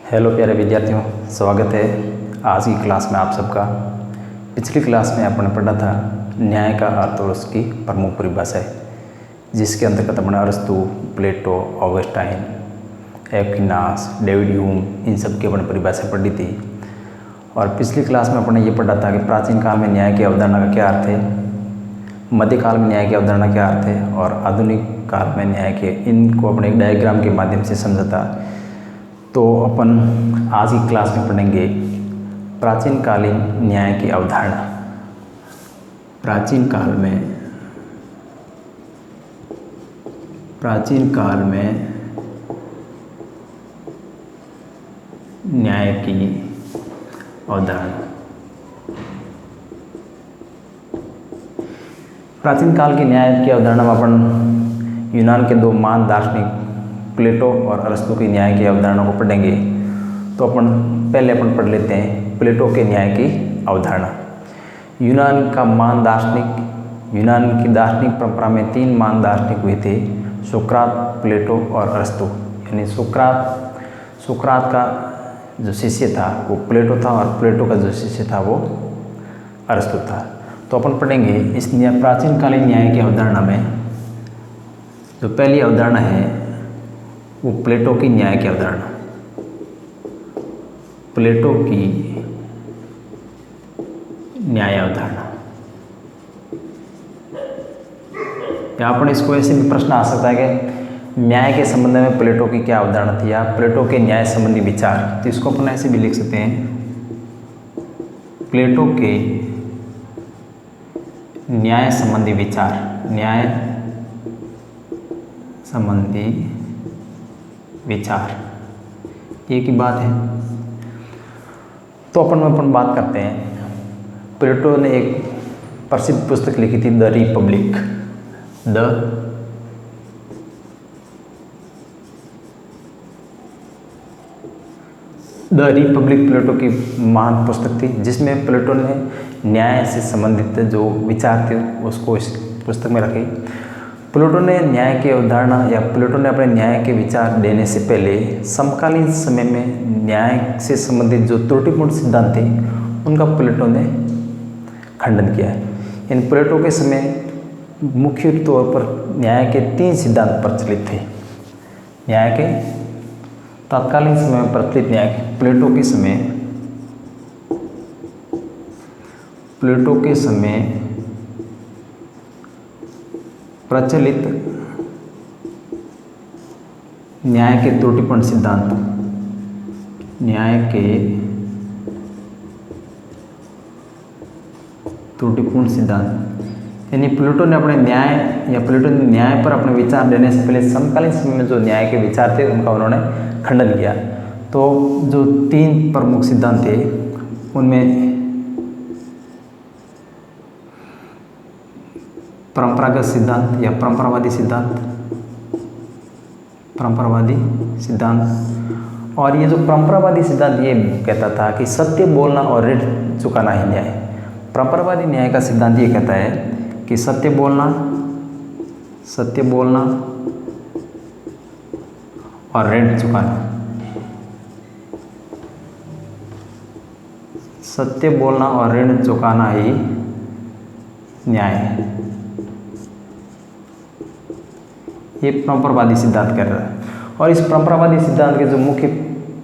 Hello प्यारे विद्यार्थियों, स्वागत है आज की क्लास में आप सबका। पिछली क्लास में अपन ने पढ़ा था न्याय का अर्थ और उसकी प्रमुख परिभाषाएं, जिसके अंतर्गत अपने अरस्तु, प्लेटो, ऑगस्टाइन, एक्विनास, डेविड ह्यूम, इन सब की अपने परिभाषाएं पढ़ी थी। और पिछली क्लास में अपन ने ये पढ़ा था कि प्राचीन काल में न्याय की अवधारणा का क्या अर्थ है, मध्यकाल में न्याय की अवधारणा क्या अर्थ है और आधुनिक काल में न्याय के, इनको अपने एक डायग्राम के माध्यम से समझा था। तो अपन आज की क्लास में पढ़ेंगे प्राचीन कालीन न्याय की अवधारणा। प्राचीन काल में न्याय की अवधारणा। प्राचीन काल के न्याय की अवधारणा में अपन यूनान के दो महान दार्शनिक प्लेटो और अरस्तु की न्याय की अवधारणा को पढ़ेंगे। तो पहले अपन पढ़ लेते हैं प्लेटो के न्याय की अवधारणा। यूनान की दार्शनिक परंपरा में तीन महान दार्शनिक हुए थे, सुकरात, प्लेटो और अरस्तु। यानी सुकरात का जो शिष्य था वो प्लेटो था और प्लेटो का जो शिष्य था वो अरस्तु था। तो अपन पढ़ेंगे इस प्राचीन कालीन न्याय की अवधारणा में जो पहली अवधारणा है वो प्लेटो की न्याय की अवधारणा। प्लेटो की न्याय अवधारणा, यहाँ पर इसको ऐसे भी प्रश्न आ सकता है कि न्याय के संबंध में प्लेटो की क्या अवधारणा थी या प्लेटो के न्याय संबंधी विचार। तो इसको अपन ऐसे भी लिख सकते हैं, प्लेटो के न्याय संबंधी विचार, न्याय संबंधी विचार, एक ही बात है। तो अपन बात करते हैं, प्लेटो ने एक प्रसिद्ध पुस्तक लिखी थी, द रिपब्लिक। द रिपब्लिक प्लेटो की महान पुस्तक थी, जिसमें प्लेटो ने न्याय से संबंधित जो विचार थे उसको इस पुस्तक में रखे। प्लेटो ने न्याय की अवधारणा या प्लेटो ने अपने न्याय के विचार देने से पहले समकालीन समय में न्याय से संबंधित जो त्रुटिपूर्ण सिद्धांत थे उनका प्लेटो ने खंडन किया है। इन प्लेटो के समय मुख्य तौर पर न्याय के तीन सिद्धांत प्रचलित थे। न्याय के तत्कालीन समय में प्रचलित न्याय प्लेटो के समय प्रचलित न्याय के त्रुटिपूर्ण सिद्धांत, न्याय के त्रुटिपूर्ण सिद्धांत। यानी प्लेटो ने न्याय पर अपने विचार देने से पहले समकालीन समय में जो न्याय के विचार थे उनका उन्होंने खंडन किया। तो जो तीन प्रमुख सिद्धांत थे उनमें परंपरागत सिद्धांत या परंपरावादी सिद्धांत। और ये जो परंपरावादी सिद्धांत ये कहता था कि सत्य बोलना और ऋण चुकाना ही न्याय। परंपरावादी न्याय का सिद्धांत ये कहता है कि सत्य बोलना और ऋण चुकाना, सत्य बोलना और ऋण चुकाना ही न्याय है। ये परंपरावादी सिद्धांत कर रहा है। और इस परंपरावादी सिद्धांत के जो मुख्य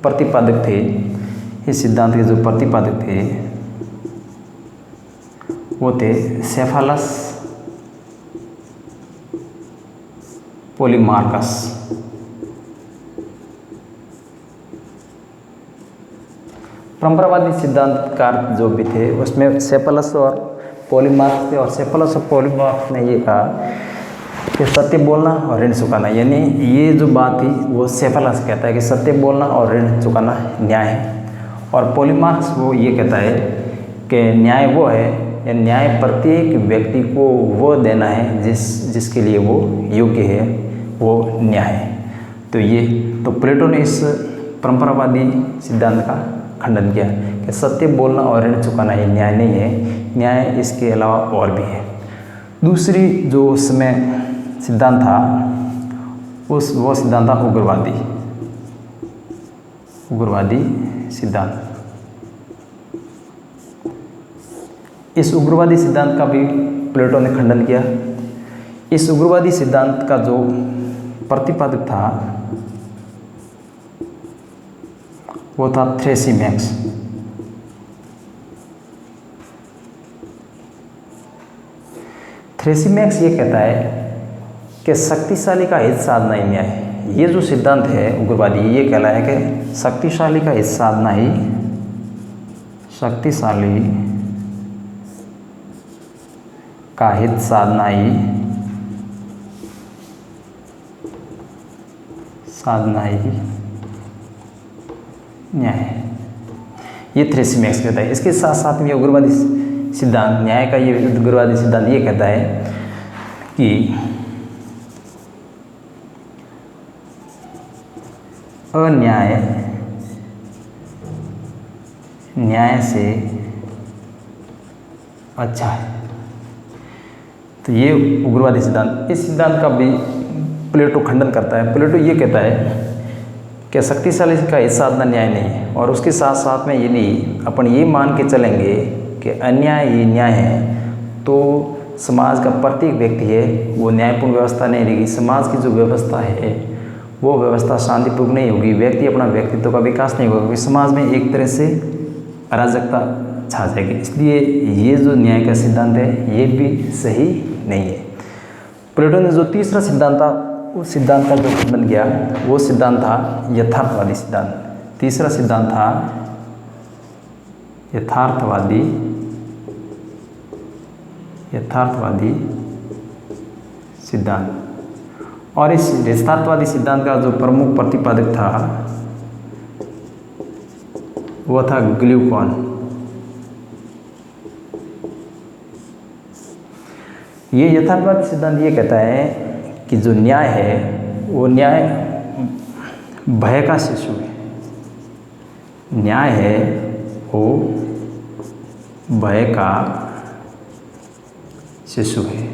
प्रतिपादक थे, इस सिद्धांत के जो प्रतिपादक थे वो थे सेफालस, पोलीमार्कस। परंपरावादी सिद्धांतकार जो भी थे उसमें सेफालस और पोलीमार्कस थे। और सेफालस और पोलीमार्कस ने ये कहा कि सत्य बोलना और ऋण चुकाना, यानी ये जो बात थी वो सेफालस कहता है कि सत्य बोलना और ऋण चुकाना न्याय है। और पोलीमार्कस वो ये कहता है कि न्याय वो है या न्याय प्रत्येक व्यक्ति को वो देना है जिसके लिए वो योग्य है, वो न्याय है। तो प्लेटो ने इस परंपरावादी सिद्धांत का खंडन किया कि सत्य बोलना और ऋण चुकाना ही न्याय नहीं है, न्याय इसके अलावा और भी है। दूसरी जो उसमें सिद्धांत था वो सिद्धांत था उग्रवादी। उग्रवादी सिद्धांत। इस उग्रवादी सिद्धांत का भी प्लेटो ने खंडन किया। इस उग्रवादी सिद्धांत का जो प्रतिपादक था वो था थ्रेसिमैक्स। थ्रेसिमैक्स ये कहता है कि शक्तिशाली का हित साधना ही न्याय है। ये जो सिद्धांत है उग्रवादी, ये कहला है कि शक्तिशाली का हित साधना ही, शक्तिशाली का हित साधना ही न्याय है। ये थ्रेसिमैक्स कहता है। इसके साथ साथ में उग्रवादी सिद्धांत न्याय का, ये उग्रवादी सिद्धांत ये कहता है कि अन्याय न्याय से अच्छा है। तो ये उग्रवादी सिद्धांत, इस सिद्धांत का भी प्लेटो खंडन करता है। प्लेटो ये कहता है कि शक्तिशाली का हित साधना न्याय नहीं है, और उसके साथ साथ में यदि अपन ये मान के चलेंगे कि अन्याय ही न्याय है तो समाज का प्रत्येक व्यक्ति है वो न्यायपूर्ण व्यवस्था नहीं रहेगी। समाज की जो व्यवस्था है वो व्यवस्था शांतिपूर्ण नहीं होगी। व्यक्ति अपना व्यक्तित्व का विकास नहीं होगा, क्योंकि समाज में एक तरह से अराजकता छा जाएगी। इसलिए ये जो न्याय का सिद्धांत है ये भी सही नहीं है। प्लेटो ने जो तीसरा सिद्धांत था उस सिद्धांत का जो खंडन किया वो सिद्धांत था यथार्थवादी सिद्धांत। तीसरा सिद्धांत था यथार्थवादी सिद्धांत। और इस यथार्थवादी सिद्धांत का जो प्रमुख प्रतिपादक था वो था ग्लूकॉन। ये यथार्थवादी सिद्धांत ये कहता है कि जो न्याय है वो न्याय भय का शिशु है। न्याय है वो भय का शिशु है।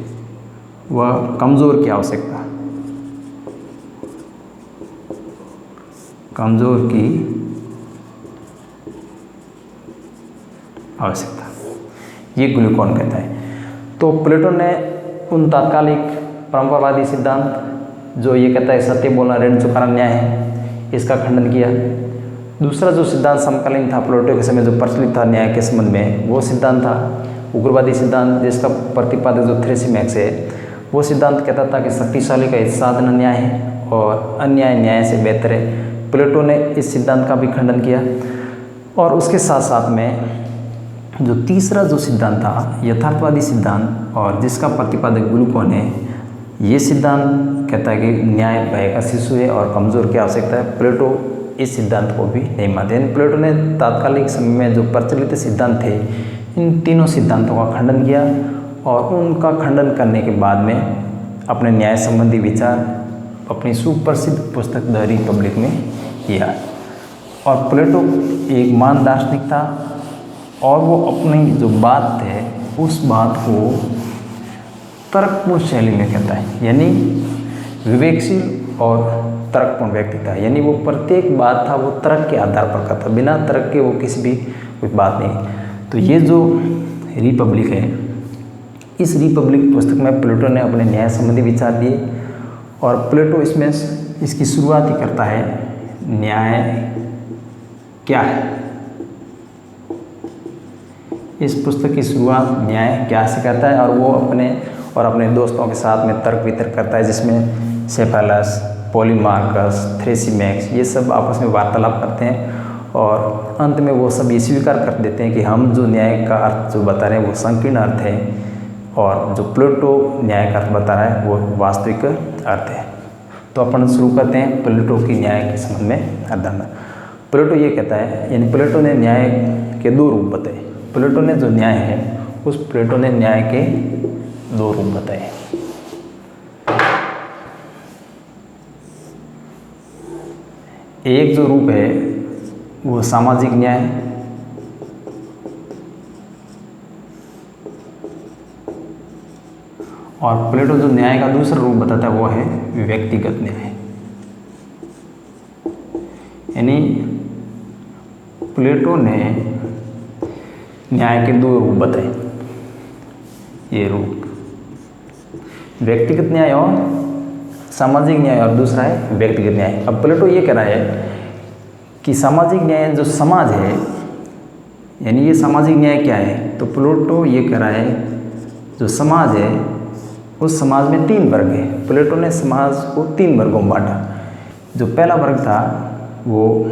वह कमज़ोर की आवश्यकता, कमज़ोर की आवश्यकता, ये ग्लूकॉन कहता है। तो प्लेटो ने उन तात्कालिक परंपरावादी सिद्धांत जो ये कहता है सत्य बोलना ऋण चुकाना न्याय है, इसका खंडन किया। दूसरा जो सिद्धांत समकालीन था प्लेटो के समय जो प्रचलित था न्याय के संबंध में, वो सिद्धांत था उग्रवादी सिद्धांत, जिसका प्रतिपादक जो थ्रेसिमैक्स है वो सिद्धांत कहता था कि शक्तिशाली का हित साधना न्याय है और अन्याय न्याय से बेहतर है। प्लेटो ने इस सिद्धांत का भी खंडन किया। और उसके साथ साथ में जो तीसरा जो सिद्धांत था यथार्थवादी सिद्धांत, और जिसका प्रतिपादक ग्लूकॉन है, ये सिद्धांत कहता है कि न्याय भय का शिशु है और कमज़ोर की आवश्यकता है। प्लेटो इस सिद्धांत को भी नहीं मानते। प्लेटो ने तात्कालिक समय में जो प्रचलित सिद्धांत थे इन तीनों सिद्धांतों का खंडन किया, और उनका खंडन करने के बाद में अपने न्याय संबंधी विचार अपनी सुप्रसिद्ध पुस्तक द रिपब्लिक में किया। और प्लेटो एक महान दार्शनिक था, और वो अपनी जो बात है उस बात को तर्कपूर्ण शैली में कहता है, यानी विवेकशील और तर्कपूर्ण व्यक्ति था। यानी वो प्रत्येक बात था वो तर्क के आधार पर करता, बिना तर्क के वो किसी भी कोई बात नहीं। तो ये जो रिपब्लिक है, इस रिपब्लिक पुस्तक में प्लेटो ने अपने न्याय संबंधी विचार दिए, और प्लेटो इसमें इसकी शुरुआत ही करता है न्याय क्या है। इस पुस्तक की शुरुआत न्याय क्या से करता है, और वो अपने दोस्तों के साथ में तर्क वितर्क करता है, जिसमें सेफेलस, पॉलीमार्कस, थ्रेसिमैक्स ये सब आपस में वार्तालाप करते हैं। और अंत में वो सब ये स्वीकार कर देते हैं कि हम जो न्याय का अर्थ जो बता रहे हैं वो संकीर्ण अर्थ है, और जो प्लेटो न्याय का अर्थ बता रहा है वो वास्तविक अर्थ है। तो अपन शुरू करते हैं प्लेटो की न्याय के संबंध में अध्ययन। प्लेटो ये कहता है, यानी प्लेटो ने न्याय के दो रूप बताए। प्लेटो ने जो न्याय है उस प्लेटो ने न्याय के दो रूप बताए। एक जो रूप है वो सामाजिक न्याय, और प्लेटो जो न्याय का दूसरा रूप बताता है वो है व्यक्तिगत न्याय। यानी प्लेटो ने न्याय के दो रूप बताए। ये रूप व्यक्तिगत न्याय और सामाजिक न्याय, और दूसरा है व्यक्तिगत न्याय। अब प्लेटो ये कह रहा है कि सामाजिक न्याय जो समाज है, यानी ये सामाजिक न्याय क्या है, तो प्लेटो ये कह रहा है जो समाज है उस समाज में 3 वर्ग है। प्लेटो ने समाज को 3 वर्गों में बांटा। जो पहला वर्ग था वो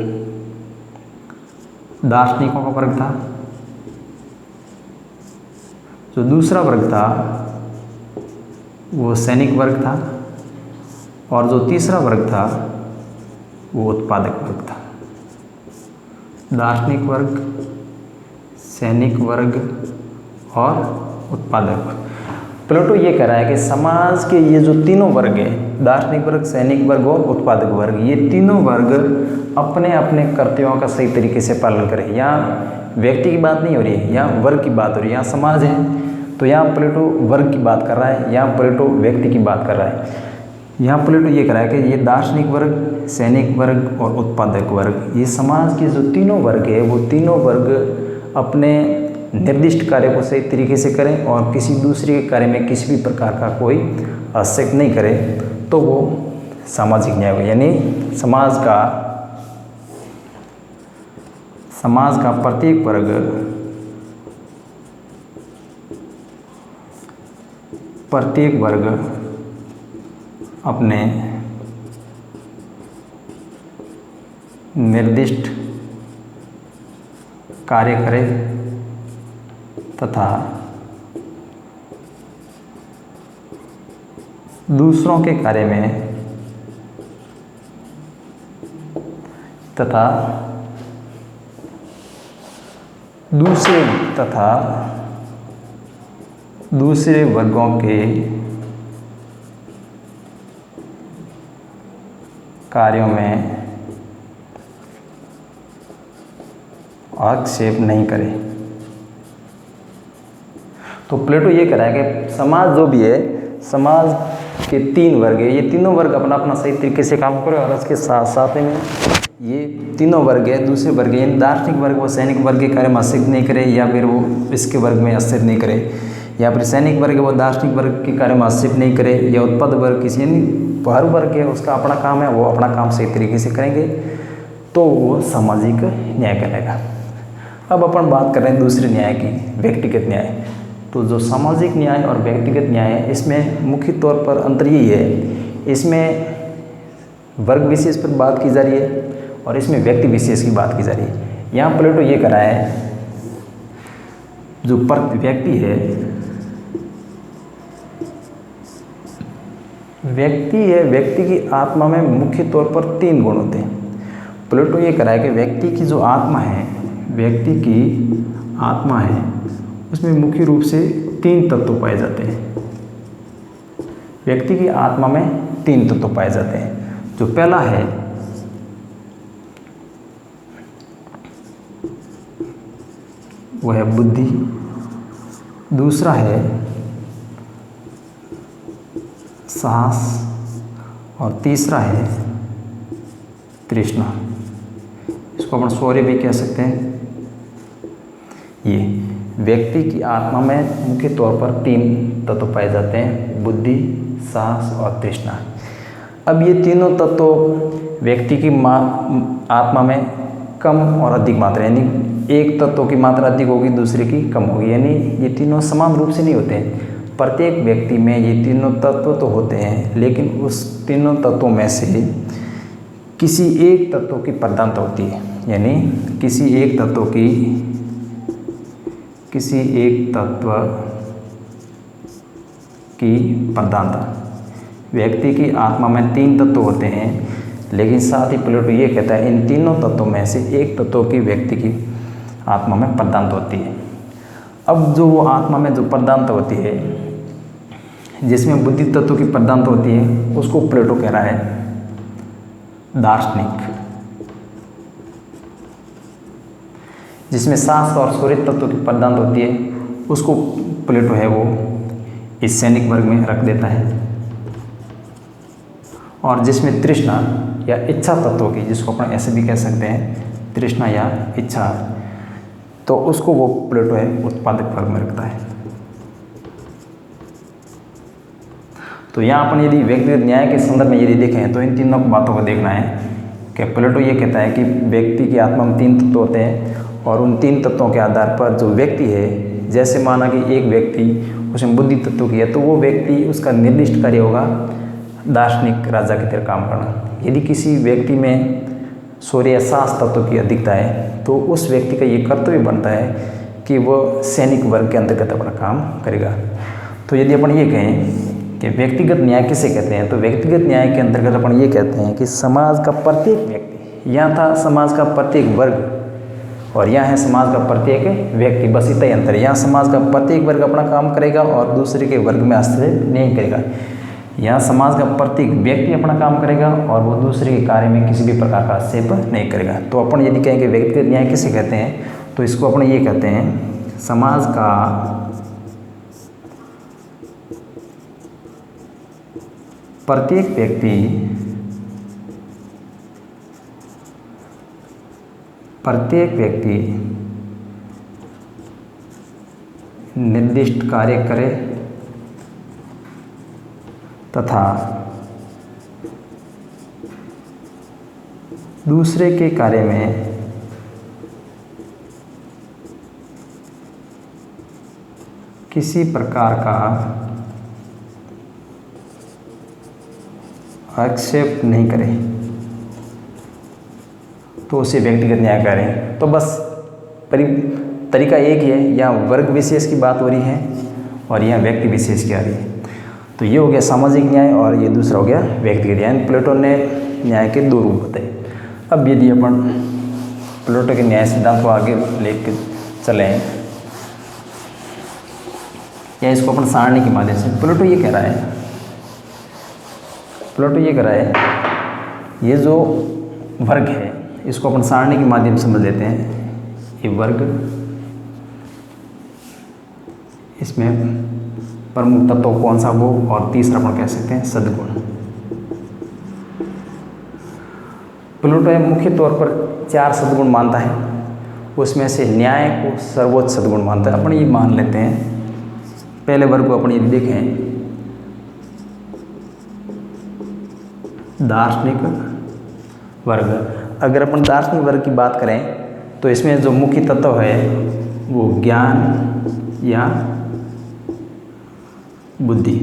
दार्शनिकों का वर्ग था, जो दूसरा वर्ग था वो सैनिक वर्ग था, और जो तीसरा वर्ग था वो उत्पादक वर्ग था। दार्शनिक वर्ग, सैनिक वर्ग और उत्पादक वर्ग। प्लेटो ये कह रहा है कि समाज के ये जो तीनों वर्ग है, दार्शनिक वर्ग, सैनिक वर्ग और उत्पादक वर्ग, ये तीनों वर्ग अपने अपने कर्तव्यों का सही तरीके से पालन करें। यहाँ व्यक्ति की बात नहीं हो रही है, यहाँ वर्ग की बात हो रही है। यहाँ समाज है तो यहाँ प्लेटो वर्ग की बात कर रहा है, यहाँ प्लेटो व्यक्ति की बात कर रहा है। यहाँ प्लेटो ये कह रहा है कि ये दार्शनिक वर्ग, सैनिक वर्ग और उत्पादक वर्ग, ये समाज के जो तीनों वर्ग है वो तीनों वर्ग अपने निर्दिष्ट कार्य को सही तरीके से करें और किसी दूसरे कार्य में किसी भी प्रकार का कोई हस्तक्षेप नहीं करे, तो वो सामाजिक न्याय हो। यानी समाज का प्रत्येक वर्ग अपने निर्दिष्ट कार्य करे तथा दूसरों के कार्य में दूसरे वर्गों के कार्यों में हस्तक्षेप नहीं करे। तो प्लेटो ये कह रहा है कि समाज जो भी है, समाज के 3 वर्ग है, ये तीनों वर्ग अपना अपना सही तरीके से काम करे, और उसके साथ साथ में ये तीनों वर्ग है, दूसरे वर्ग है, यानी दार्शनिक वर्ग वो सैनिक वर्ग के कार्य में हस्तक्षेप नहीं करे, या फिर वो इसके वर्ग में हस्तक्षेप नहीं करे, या फिर सैनिक वर्ग है वो दार्शनिक वर्ग के कार्य में हस्तक्षेप नहीं करे, या उत्पादक वर्ग किसी, यानी हर वर्ग है उसका अपना काम है, वो अपना काम सही तरीके से करेंगे, तो वो सामाजिक न्याय कहलाएगा। अब अपन बात कर रहे हैं दूसरे न्याय की, व्यक्तिगत न्याय। तो जो सामाजिक न्याय और व्यक्तिगत न्याय है, इसमें मुख्य तौर पर अंतर यही है, इसमें वर्ग विशेष पर बात की जा रही है और इसमें व्यक्ति विशेष की बात की जा रही है। यहाँ प्लेटो ये कह रहा है जो व्यक्ति है, व्यक्ति की आत्मा में मुख्य तौर पर 3 गुण होते हैं। प्लेटो ये कह रहा है कि व्यक्ति की जो आत्मा है, उसमें मुख्य रूप से 3 तत्व पाए जाते हैं। व्यक्ति की आत्मा में 3 तत्व पाए जाते हैं। जो पहला है वो है बुद्धि, दूसरा है साहस, और तीसरा है तृष्णा। इसको अपन शौर्य भी कह सकते हैं। ये व्यक्ति की आत्मा में मुख्य तौर पर 3 तत्व पाए जाते हैं, बुद्धि, साहस और तृष्णा। अब ये तीनों तत्व व्यक्ति की आत्मा में कम और अधिक मात्रा, यानी एक तत्व की मात्रा अधिक होगी, दूसरे की कम होगी, यानी ये तीनों समान रूप से नहीं होते हैं। प्रत्येक व्यक्ति में ये तीनों तत्व तो होते हैं, लेकिन उस तीनों तत्वों में से किसी एक तत्व की प्रधानता होती है, यानी किसी एक तत्व की प्रधानता। व्यक्ति की आत्मा में 3 तत्व होते हैं, लेकिन साथ ही प्लेटो ये कहता है इन तीनों तत्वों में से एक तत्व की व्यक्ति की आत्मा में प्रधानता होती है। अब जो वो आत्मा में जो प्रधानता होती है, जिसमें बुद्धि तत्व की प्रधानता होती है, उसको प्लेटो कह रहा है दार्शनिक। जिसमें साहस और शौर्य तत्व की प्रधानता होती है, उसको प्लेटो है वो इस सैनिक वर्ग में रख देता है। और जिसमें तृष्णा या इच्छा तत्व की, जिसको अपन ऐसे भी कह सकते हैं तृष्णा या इच्छा, तो उसको वो प्लेटो है उत्पादक वर्ग में रखता है। तो यहाँ अपन यदि व्यक्तिगत न्याय के संदर्भ में यदि देखें तो इन तीनों बातों को देखना है कि प्लेटो ये कहता है कि व्यक्ति की आत्मा में 3 तत्व होते हैं और उन 3 तत्वों के आधार पर जो व्यक्ति है, जैसे माना कि एक व्यक्ति उसमें बुद्धि तत्व की है तो वो व्यक्ति उसका निर्दिष्ट कार्य होगा दार्शनिक राजा की तरह काम करना। यदि किसी व्यक्ति में शौर्य या साहस तत्व की अधिकता है तो उस व्यक्ति का ये कर्तव्य बनता है कि वह सैनिक वर्ग के अंतर्गत अपना काम करेगा। तो यदि अपन ये कहें कि व्यक्तिगत न्याय किसे कहते हैं, तो व्यक्तिगत न्याय के अंतर्गत अपन ये कहते हैं कि समाज का प्रत्येक व्यक्ति, यहाँ था समाज का प्रत्येक वर्ग और यहाँ है समाज का प्रत्येक व्यक्ति, बस इतना ही अंतर है। यहाँ समाज का प्रत्येक वर्ग अपना काम करेगा और दूसरे के वर्ग में हस्तक्षेप नहीं करेगा। यहाँ समाज का प्रत्येक व्यक्ति अपना काम करेगा और वो दूसरे के कार्य में किसी भी प्रकार का हस्तक्षेप नहीं करेगा। तो अपन यदि कहें कि व्यक्तिगत न्याय किसे कहते हैं, तो इसको अपन ये कहते हैं समाज का प्रत्येक व्यक्ति निर्दिष्ट कार्य करे तथा दूसरे के कार्य में किसी प्रकार का आक्षेप नहीं करे तो उसे व्यक्तिगत न्याय करें। तो बस तरीका एक ही है, यहाँ वर्ग विशेष की बात हो रही है और यहाँ व्यक्ति विशेष की आ रही है। तो ये हो गया सामाजिक न्याय और ये दूसरा हो गया व्यक्तिगत न्याय। प्लेटो ने न्याय के 2 रूप बताए। अब यदि अपन प्लेटो के न्याय सिद्धांत को आगे लेकर चलें या इसको अपन सारणी के माध्यम से, प्लेटो ये कह रहा है ये जो वर्ग है इसको अपन सारणी के माध्यम से समझ लेते हैं। ये वर्ग, इसमें प्रमुख तत्व कौन सा वो, और तीसरा अपन कह सकते हैं सद्गुण। प्लेटो मुख्य तौर पर 4 सद्गुण मानता है, उसमें से न्याय को सर्वोच्च सद्गुण मानता है। अपन ये मान लेते हैं। पहले वर्ग को अपन यदि देखें, दार्शनिक वर्ग। अगर अपन दार्शनिक वर्ग की बात करें तो इसमें जो मुख्य तत्व है वो ज्ञान या बुद्धि।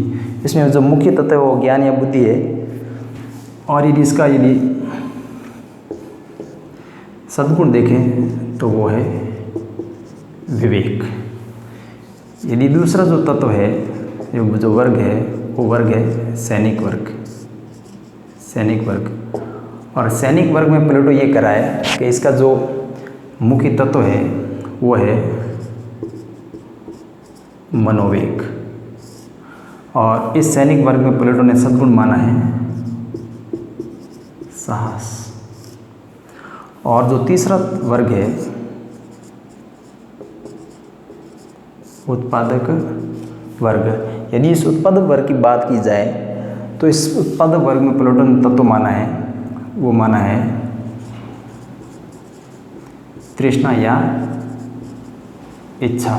इसमें जो मुख्य तत्व है वो ज्ञान या बुद्धि है। और यदि इसका यदि सद्गुण देखें तो वो है विवेक। यदि दूसरा जो तत्व है, जो वर्ग है, वो वर्ग है सैनिक वर्ग। और सैनिक वर्ग में प्लेटो ये कह रहा है कि इसका जो मुख्य तत्व है वो है मनोवेग। और इस सैनिक वर्ग में प्लेटो ने सद्गुण माना है साहस। और जो तीसरा वर्ग है उत्पादक वर्ग। यदि इस उत्पादक वर्ग की बात की जाए तो इस उत्पादक वर्ग में प्लेटो ने तत्व माना है, वो माना है तृष्णा या इच्छा।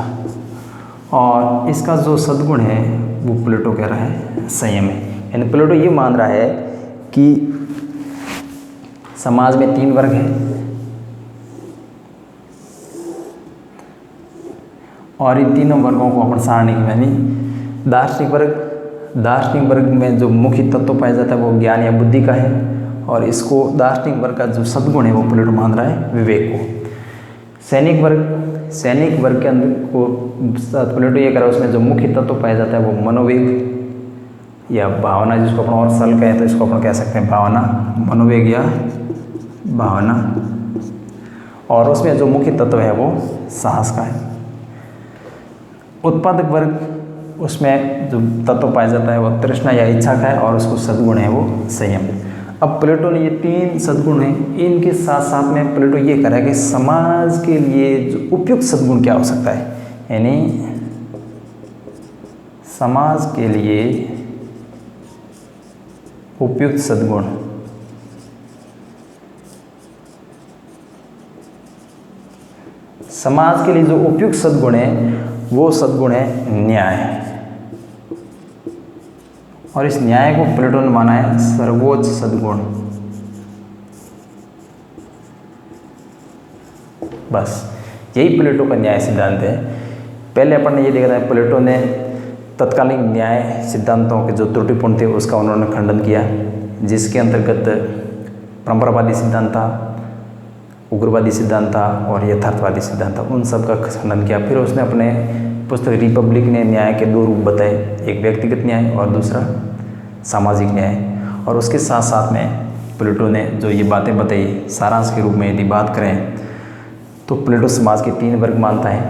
और इसका जो सद्गुण है वो प्लेटो कह रहा है संयम है। यानी प्लेटो ये मान रहा है कि समाज में 3 वर्ग हैं और इन तीनों वर्गों को अपन सारणी यानी दार्शनिक वर्ग में जो मुख्य तत्व पाया जाता है वो ज्ञान या बुद्धि का है। और इसको दार्शनिक वर्ग का जो सद्गुण है वो प्लेटो मान रहा है विवेक को। सैनिक वर्ग के अंदर को प्लेटो ये कह रहा है उसमें जो मुख्य तत्व पाया जाता है वो मनोवेग या भावना, जिसको अपन और सरल कहें तो इसको अपन कह सकते हैं भावना, मनोवेग या भावना। और उसमें जो मुख्य तत्व है वो साहस का है। उत्पादक वर्ग उसमें जो तत्व पाया जाता है वो तृष्णा या इच्छा का है और उसको सद्गुण है वो संयम। अब प्लेटो ने ये 3 सद्गुण हैं, इनके साथ साथ में प्लेटो ये कह रहा है कि समाज के लिए जो उपयुक्त सद्गुण क्या हो सकता है, यानी समाज के लिए उपयुक्त सद्गुण समाज के लिए जो उपयुक्त सद्गुण है वो सद्गुण है न्याय। और इस न्याय को प्लेटो ने माना है सर्वोच्च सद्गुण। बस यही प्लेटो का न्याय सिद्धांत है। पहले अपन ने ये देखा था, प्लेटो ने तत्कालीन न्याय सिद्धांतों के जो त्रुटिपूर्ण थे उसका उन्होंने खंडन किया, जिसके अंतर्गत परंपरावादी सिद्धांत था, उग्रवादी सिद्धांत था और यथार्थवादी सिद्धांत था, उन सब का खंडन किया। फिर उसने अपने पुस्तक रिपब्लिक ने न्याय के दो रूप बताए, एक व्यक्तिगत न्याय और दूसरा सामाजिक न्याय। और उसके साथ साथ में प्लेटो ने जो ये बातें बताई, सारांश के रूप में यदि बात करें तो प्लेटो समाज के 3 वर्ग मानता है।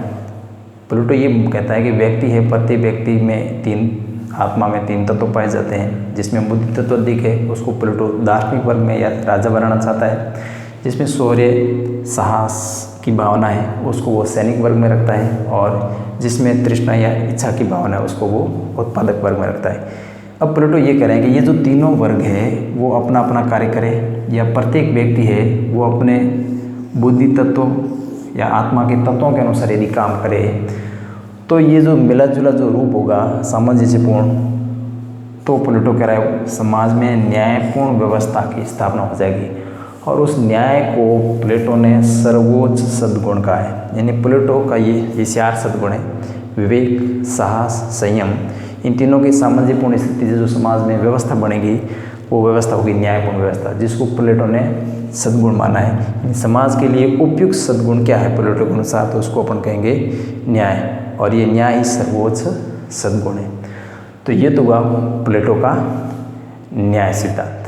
प्लेटो ये कहता है कि व्यक्ति है, प्रत्येक व्यक्ति में 3 आत्मा में 3 तत्व पाए जाते हैं, जिसमें बुद्धि तत्व अधिक है उसको प्लेटो दार्शनिक वर्ग में या राजा बनाना चाहता है। जिसमें शौर्य साहस की भावना है उसको वो सैनिक वर्ग में रखता है, और जिसमें तृष्णा या इच्छा की भावना है उसको वो उत्पादक वर्ग में रखता है। अब प्लेटो ये कह रहे हैं कि ये जो तीनों वर्ग है वो अपना अपना कार्य करे, या प्रत्येक व्यक्ति है वो अपने बुद्धि तत्व या आत्मा के तत्वों के अनुसार यदि काम करे तो ये जो मिला जुला जो रूप होगा सामंजस्यपूर्ण, तो प्लेटो कह रहा है समाज में न्यायपूर्ण व्यवस्था की स्थापना हो जाएगी। और उस न्याय को प्लेटो ने सर्वोच्च सद्गुण कहा है। यानी प्लेटो का ये 4 सद्गुण है, विवेक, साहस, संयम, इन तीनों की सामंजस्यपूर्ण स्थिति से जो समाज में व्यवस्था बनेगी वो व्यवस्था होगी न्यायपूर्ण व्यवस्था, जिसको प्लेटो ने सद्गुण माना है। समाज के लिए उपयुक्त सद्गुण क्या है प्लेटो के अनुसार, तो उसको अपन कहेंगे न्याय, और ये न्याय ही सर्वोच्च सद्गुण है। तो ये तो हुआ प्लेटो का न्याय सिद्धांत।